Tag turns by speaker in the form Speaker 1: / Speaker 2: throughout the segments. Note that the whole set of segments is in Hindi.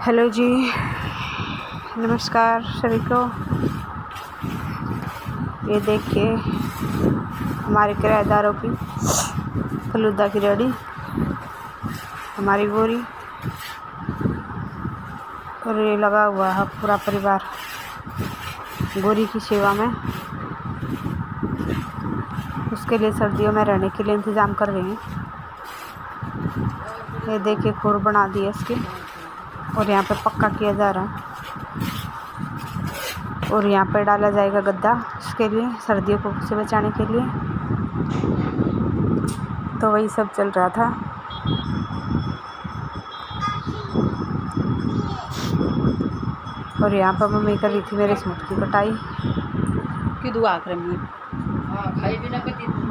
Speaker 1: हेलो जी, नमस्कार सभी को। ये देखिए हमारे किराएदारों की फलूदा की रेडी, हमारी गोरी, और ये लगा हुआ है पूरा परिवार गोरी की सेवा में। उसके लिए सर्दियों में रहने के लिए इंतज़ाम कर रहे हैं। ये देखिए खोर बना दिए इसके, और यहाँ पे पक्का किया जा रहा है, और यहाँ पे डाला जाएगा गद्दा इसके लिए, सर्दियों को से बचाने के लिए। तो वही सब चल रहा था। और यहाँ पर मम्मी कर रही थी मेरे सूट की कटाई
Speaker 2: की दुआ कर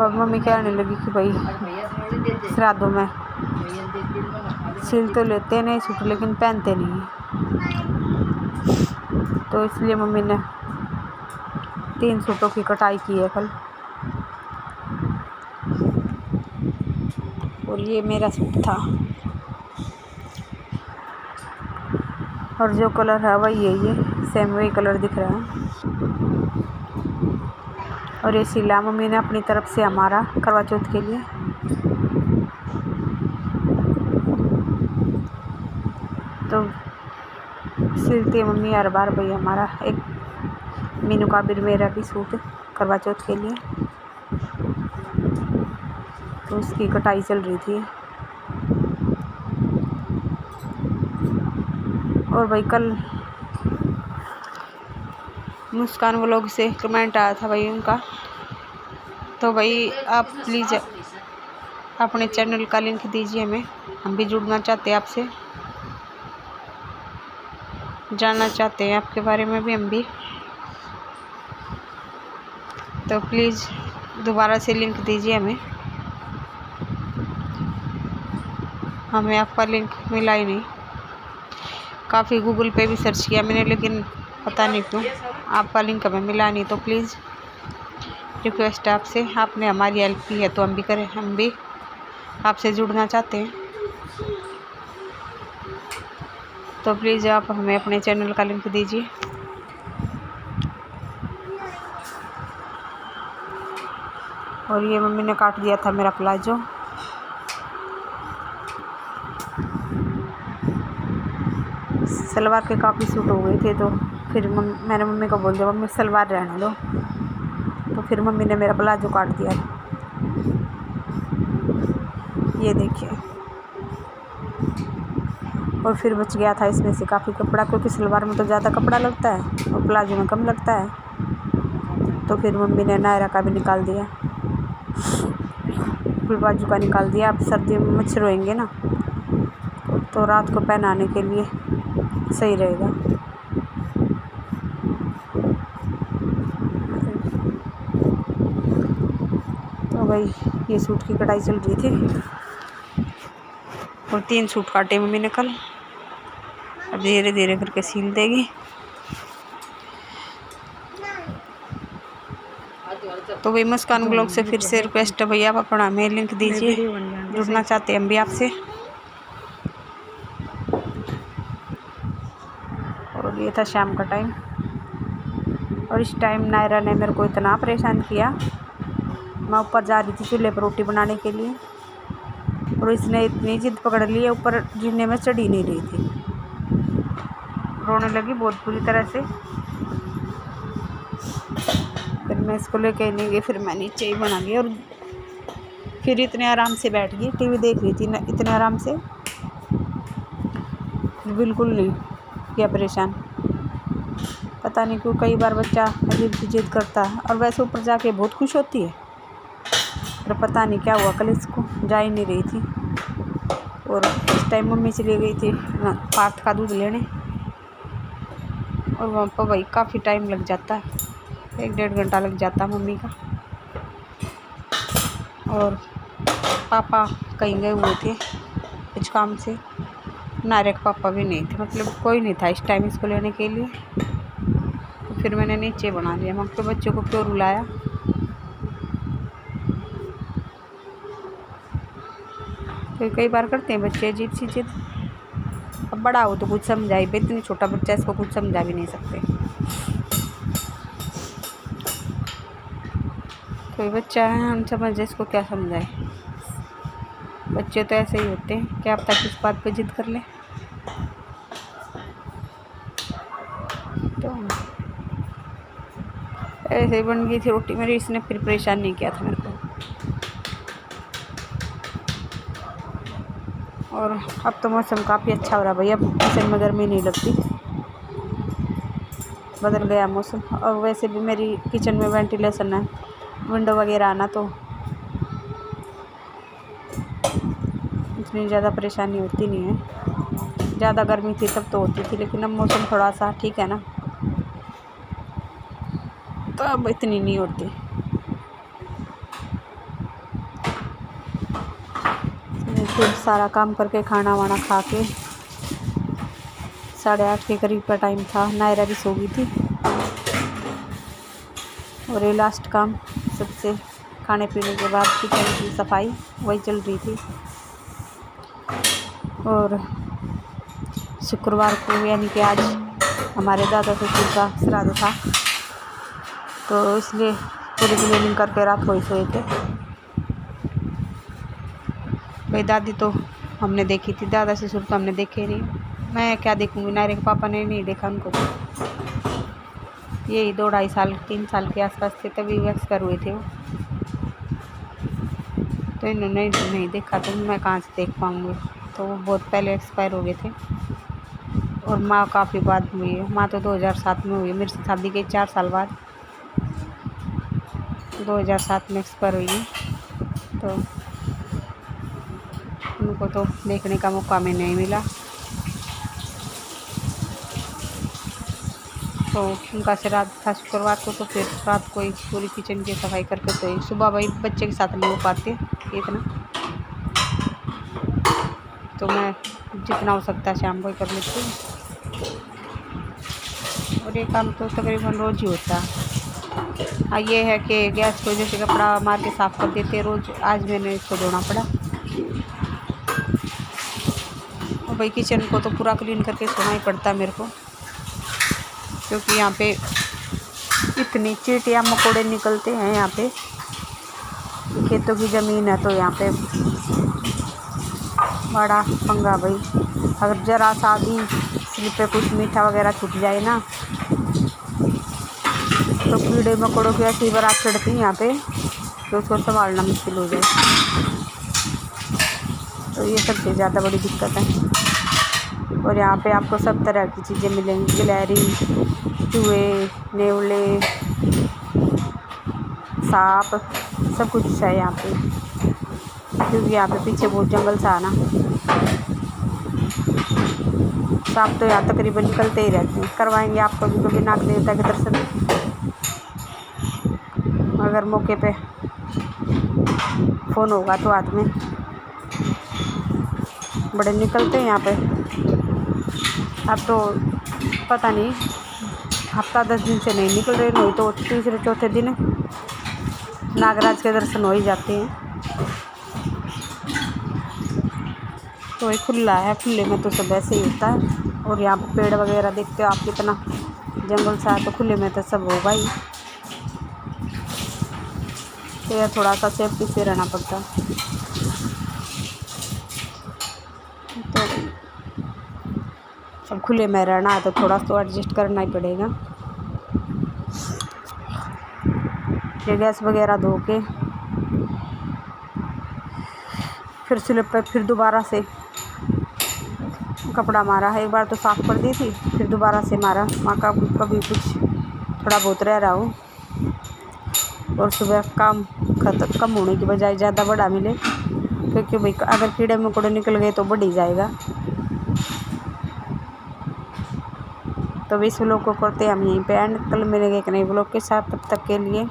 Speaker 1: मम्मी कहने लगी कि भाई श्राद्धों में सिल तो लेते नहीं सूट, लेकिन पहनते नहीं हैं। तो इसलिए मम्मी ने 3 सूटों की कटाई की है कल। और ये मेरा सूट था, और जो कलर है वही है, ये सेम वही कलर दिख रहा है। और ये सिला मम्मी ने अपनी तरफ से हमारा करवा चौथ के लिए। तो सिलती है मम्मी हर बार भाई हमारा, एक मीनू का भी मेरा भी सूट करवा चौथ के लिए। तो उसकी कटाई चल रही थी। और भाई कल मुस्कान व्लॉग से कमेंट आया था भाई उनका, तो भाई आप प्लीज़ अपने चैनल का लिंक दीजिए हमें, हम भी जुड़ना चाहते हैं आपसे, जानना चाहते हैं आपके बारे में भी हम भी। तो प्लीज़ दोबारा से लिंक दीजिए हमें आपका लिंक मिला ही नहीं। काफ़ी गूगल पे भी सर्च किया मैंने, लेकिन पता नहीं क्यों आपका लिंक हमें मिला नहीं। तो प्लीज़ रिक्वेस्ट है आपसे, आपने हमारी हेल्प की है तो हम भी करें, हम भी आपसे जुड़ना चाहते हैं। तो प्लीज़ आप हमें अपने चैनल का लिंक दीजिए। और ये मम्मी ने काट दिया था मेरा प्लाजो। सलवार के काफ़ी सूट हो गए थे, तो फिर मैंने मम्मी को बोल दिया मम्मी सलवार रहने दो, तो फिर मम्मी ने मेरा प्लाजो काट दिया। ये देखिए, और फिर बच गया था इसमें से काफ़ी कपड़ा, क्योंकि सलवार में तो ज़्यादा कपड़ा लगता है और प्लाजो में कम लगता है। तो फिर मम्मी ने नायरा का भी निकाल दिया, फुल बाजू का निकाल दिया। अब सर्दियों में मच्छर होएंगे ना, तो रात को पहनाने के लिए सही रहेगा। तो भाई ये सूट की कटाई चल रही थी, और 3 सूट काटे मम्मी ने कल। अब धीरे धीरे करके सील देगी। तो वही मुस्कान ब्लॉग से फिर से रिक्वेस्ट है भैया, आप अपना हमें लिंक दीजिए, जुड़ना चाहते हैं हम भी आपसे। और ये था शाम का टाइम, और इस टाइम नायरा ने मेरे को इतना परेशान किया। मैं ऊपर जा रही थी चूल्हे पर रोटी बनाने के लिए, और इसने इतनी जिद पकड़ ली है, ऊपर जीने में चढ़ ही नहीं रही थी। रोने लगी बहुत बुरी तरह से। फिर मैं इसको लेके नहीं गई, फिर मैं नीचे ही बना लिया। और फिर इतने आराम से बैठ गई, टीवी देख रही थी ना, इतने आराम से, बिल्कुल नहीं किया परेशान। पता नहीं क्यों कई बार बच्चा अजीब सी जिद करता है, और वैसे ऊपर जाके बहुत खुश होती है, पर पता नहीं क्या हुआ कल इसको जा ही नहीं रही थी। और इस टाइम मम्मी चली गई थी पार्थ का दूध लेने, और वहाँ पर भाई काफ़ी टाइम लग जाता है, 1-1.5 घंटा लग जाता है मम्मी का। और पापा कहीं गए हुए थे कुछ काम से, नायरा के पापा भी नहीं थे, मतलब कोई नहीं था इस टाइम इसको लेने के लिए। तो फिर मैंने नीचे बना लिया। मैं तो बच्चों को क्यों रुलाया। तो कई बार करते हैं बच्चे अजीब सी जिद। अब बड़ा हो तो कुछ समझाई पे, इतनी छोटा बच्चा इसको कुछ समझा भी नहीं सकते। कोई बच्चा है, हम समझे, इसको क्या समझाए। बच्चे तो ऐसे ही होते हैं, क्या पता किस बात पे जिद कर ले। तो ऐसे ही बन गई थी रोटी मेरी, इसने फिर परेशान नहीं किया था मेरे को। और अब तो मौसम काफ़ी अच्छा हो रहा है भैया, किचन में गर्मी नहीं लगती, बदल गया मौसम। और वैसे भी मेरी किचन में वेंटिलेशन है, विंडो वगैरह आना, तो इतनी ज़्यादा परेशानी होती नहीं है। ज़्यादा गर्मी थी तब तो होती थी, लेकिन अब मौसम थोड़ा सा ठीक है ना, तो अब इतनी नहीं होती। फिर सारा काम करके खाना वाना खा के 8:30 के करीब का टाइम था, नायरा भी सो गई थी। और ये लास्ट काम सबसे, खाने पीने के बाद किचन की सफाई वही चल रही थी। और शुक्रवार को यानी कि आज हमारे दादा ससुर का श्राद्ध था, तो इसलिए पूरी क्लीनिंग करके रात को ही सोए थे। भाई दादी तो हमने देखी थी, दादा ससुर तो हमने देखे नहीं, मैं क्या देखूँगी, नायरे के पापा ने नहीं देखा उनको। यही 2-2.5 साल 3 साल के आसपास थे, तभी एक्सपायर हुए थे वो, तो इन्होंने नहीं देखा, तो मैं कहाँ से देख पाऊँगी। तो वो बहुत पहले एक्सपायर हो गए थे। और माँ काफ़ी बाद हुई है, माँ तो 2007 में हुई है, मेरे से शादी के 4 साल बाद 2007 में एक्सपायर हुई है। तो उनको तो देखने का मौका में नहीं मिला। तो उनका श्राद्ध था शुक्रवार को, तो फिर रात को ही पूरी किचन की सफाई करके सोई। सुबह भाई बच्चे के साथ नहीं हो पाते इतना, तो मैं जितना हो सकता है शाम को ही कर लेती हूँ। और ये काम तो तकरीबन रोज़ ही होता है। हाँ, ये है कि गैस को जैसे कपड़ा मार के साफ़ कर देते रोज़, आज मैंने इसको धोना पड़ा। और भाई किचन को तो पूरा क्लीन करके सोना ही पड़ता है मेरे को, क्योंकि यहाँ पे इतनी चींटियाँ मकोड़े निकलते हैं। यहाँ पे खेतों की ज़मीन है, तो यहाँ पे बड़ा पंगा भाई। अगर ज़रा सा भी स्लिप पे कुछ मीठा वगैरह छूट जाए ना, तो कीड़े मकोड़ों की ऐसी बारात चढ़ती है यहाँ पे कि उसको संभालना मुश्किल हो जाए। तो ये सबसे ज़्यादा बड़ी दिक्कत है। और यहाँ पे आपको सब तरह की चीज़ें मिलेंगी, गिलहरी, चूहे, नेवले, सांप, सब कुछ है यहाँ पे, क्योंकि यहाँ पे पीछे बहुत जंगल सा है ना। सांप तो यहाँ तकरीबन निकलते ही रहते हैं। करवाएंगे आपको भी कभी नाग देवता के दर्शन, अगर मौके पे फ़ोन होगा तो हाथ में। बड़े निकलते हैं यहाँ पे। अब तो पता नहीं, हफ्ता 10 दिन से नहीं निकल रहे, नहीं तो तीसरे चौथे दिन नागराज के दर्शन हो ही जाते हैं। तो ये खुला है, खुले में तो सब ऐसे ही होता है। और यहाँ पे पेड़ वगैरह देखते हो आप, कितना जंगल सा है, तो खुले में तो सब होगा ही। तो यह थोड़ा सा सेफ्टी से रहना पड़ता है। तो सब खुले में रहना है, तो थोड़ा तो एडजस्ट करना ही पड़ेगा। ये गैस वगैरह धो के फिर स्लिप पे फिर दोबारा से कपड़ा मारा है। एक बार तो साफ़ कर दी थी, फिर दोबारा से मारा। माँ का कभी कुछ थोड़ा बहुत रह रहा हो, और सुबह काम कम होने की बजाय ज़्यादा बड़ा मिले, क्योंकि भाई अगर कीड़े मकोड़े निकल गए तो बढ़ ही जाएगा। तो इस व्लॉग को करते हैं हम यहीं पे एंड। कल मिलेंगे एक नए व्लॉग के साथ, तब तक के लिए